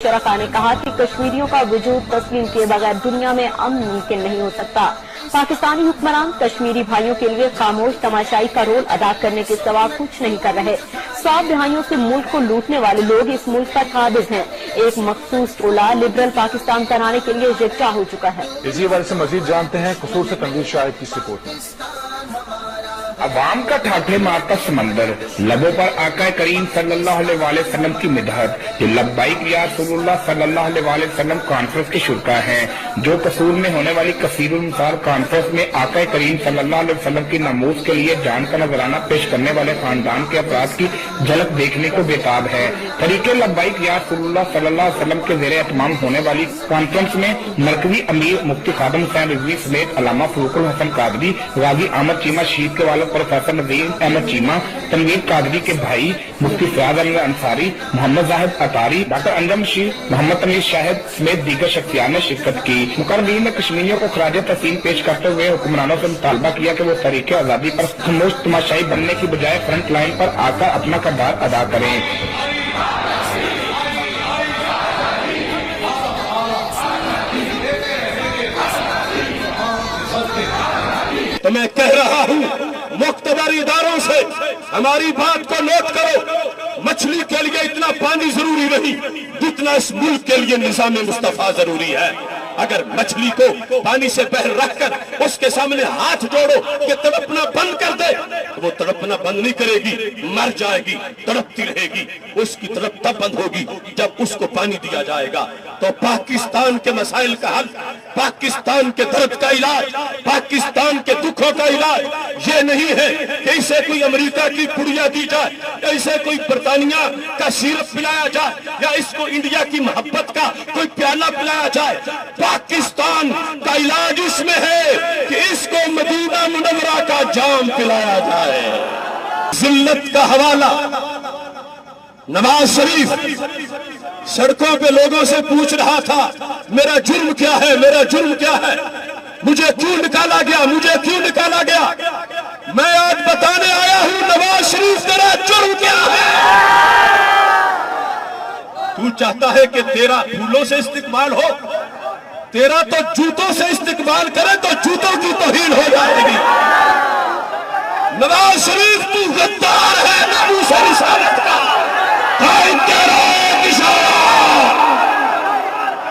शरका ने कहा कि कश्मीरियों का वजूद तस्लीम किए बगैर दुनिया में अमन मुमकिन नहीं हो सकता। पाकिस्तानी हुक्मरान कश्मीरी भाइयों के लिए खामोश तमाशाई का रोल अदा करने के सिवा कुछ नहीं कर रहे। 100 दहाइयों से मुल्क को लूटने वाले लोग इस मुल्क का काबिज हैं। एक मखसूस टोला लिबरल पाकिस्तान बनाने के लिए इकट्ठा हो चुका है। इसी हवाले से मजीद जानते हैं कसूर से तनवीर शाहिद की रिपोर्ट में। अवाम का ठाठे मारता समंदर, लबों पर आका करीम सल्लल्लाहु अलैहि वसल्लम की मिदहत, जो लब्बाइक या रसूलुल्लाह सल्लल्लाहु अलैहि वसल्लम कॉन्फ्रेंस के शुरका हैं, जो कसूर में होने वाली कसीरुल मिसाल कॉन्फ्रेंस में आका करीम सल्लल्लाहु अलैहि वसल्लम की नमूज के लिए जान का नजराना पेश करने वाले खानदान के अफराद की झलक देखने को बेताब है। तरीके लब्बाइक या रसूलुल्लाह सल्लल्लाहु अलैहि वसल्लम के ज़ेरे एहतमाम होने वाली कॉन्फ्रेंस में मरकजी अमीर मुफ्ती खादिम हुसैन रिजवी समेत अल्लामा फरूकुल हसन कादरी, गाजी अहमद चीमा शहीद के वाले प्रोफेसर नदीम अहमद चीमा, तनवीर कादरी के भाई मुफ्ती फयाज अहमद अंसारी, मोहम्मद जाहिद अतारी, डॉक्टर अंजम शीर, मोहम्मद तमीर शाहिद समेत दीगर शख्सियात ने शिरकत की। मुकर्रमीन ने कश्मीरियों को खराज तहसीन पेश करते हुए हुक्मरानों से मुतालबा किया कि वो तरीके आज़ादी पर खामोश तमाशाई बनने की बजाय फ्रंट लाइन पर आकर अपना किरदार अदा करें। तो मैं कह रहा हूं मुख्तबर इदारों से, हमारी बात को नोट करो। मछली के लिए इतना पानी जरूरी नहीं जितना इस मुल्क के लिए निज़ाम मुस्तफा जरूरी है। अगर मछली को पानी से बहर रखकर उसके सामने हाथ जोड़ो कि तड़पना बंद कर दे, तो वो तड़पना बंद नहीं करेगी, मर जाएगी, तड़पती रहेगी। उसकी तड़प तब बंद होगी जब उसको पानी दिया जाएगा। तो पाकिस्तान के मसाइल का हल, पाकिस्तान के दर्द का इलाज, पाकिस्तान के दुखों का इलाज ये नहीं है कि इसे कोई अमेरिका की पुड़िया दी जाए, इसे कोई बरतानिया का सिरप पिलाया जाए, या इसको इंडिया की मोहब्बत का कोई प्याला पिलाया जाए। पाकिस्तान का इलाज इसमें है कि इसको मदीना मुनव्वरा का जाम पिलाया जाए। जिल्लत का हवाला, नवाज शरीफ सड़कों पे लोगों से पूछ रहा था मेरा जुर्म क्या है, मेरा जुर्म क्या है, मुझे क्यों निकाला गया, मुझे क्यों निकाला गया। मैं आज बताने आया हूं नवाज शरीफ तेरा जुर्म क्या है। तू चाहता है कि तेरा फूलों से इस्तेमाल हो, तेरा तो जूतों से इस्तेमाल करे तो जूतों की तौहीन हो जाएगी। नवाज शरीफ तू गद्दार है, नामूस रिसालत का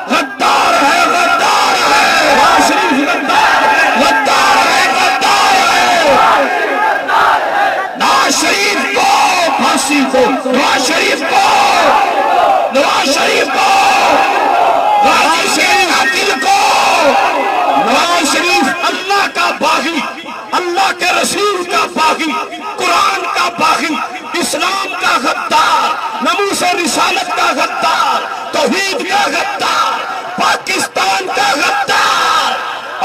गद्दार है, गद्दार है। नवाज शरीफ गद्दार है, गद्दार है। नवाज शरीफ को फांसी को, नवाज शरीफ को, नवाज शरीफ को, नवाज शरीफ अल्लाह का बागी, अल्लाह के रसूल का बागी, कुरान का बागी, इस्लाम का गद्दार, नमूस रिसालत का गद्दार, तौहीद का गद्दार, पाकिस्तान का गद्दार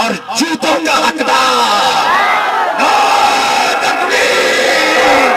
और जूतों का हकदार। नारे तकबीर,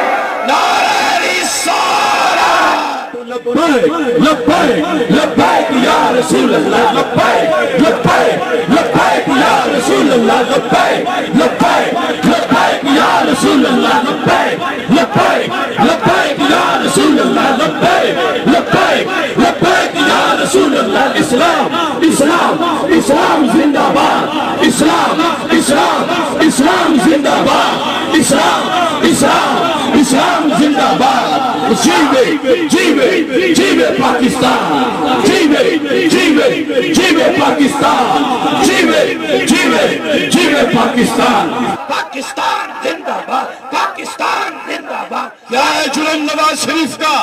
नारे रिसालत। लब्बैक लब्बैक या रसूल अल्लाह, लब्बैक लब्बैक लब्बैक या रसूल अल्लाह, लब्बैक लब्बैक लब्बैक या रसूल अल्लाह, लब्बैक लब्बैक लब्बैक या रसूल अल्लाह, लब्बैक लब्बैक लब्बैक या रसूल अल्लाह। इस्लाम इस्लाम इस्लाम जिंदाबाद, इस्लाम इस्लाम इस्लाम जिंदाबाद, इस्लाम इस्लाम इस्लाम जिंदाबाद। जीवे जीवे जीवे पाकिस्तान, जीवे जीवे जीवे पाकिस्तान, जीवे जीवे जीवे पाकिस्तान। पाकिस्तान जिंदाबाद, पाकिस्तान जिंदाबाद। क्या है जुर्म नवाज शरीफ का?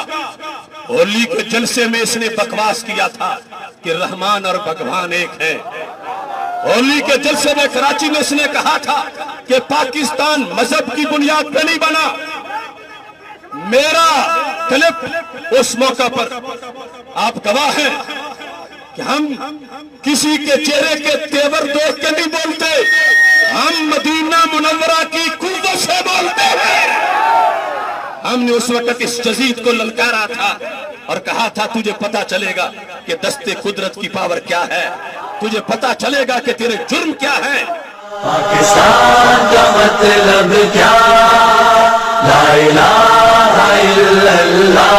होली के जलसे में इसने बकवास किया था कि रहमान और भगवान एक है। होली के जलसे में कराची में इसने कहा था कि पाकिस्तान मजहब की बुनियाद पर नहीं बना। मेरा क्लिप उस मौका पर आप गवाह हैं कि हम किसी के चेहरे के तेवर देख के नहीं बोलते, हम मदीना मुनव्वरा की कुव्वत से बोलते हैं। हमने उस वक्त इस जजीद को ललकारा था और कहा था तुझे पता चलेगा कि दस्ते कुदरत की पावर क्या है, तुझे पता चलेगा कि तेरे जुर्म क्या है। पाकिस्तान का मतलब क्या, ला इलाहा इल्लल्लाह।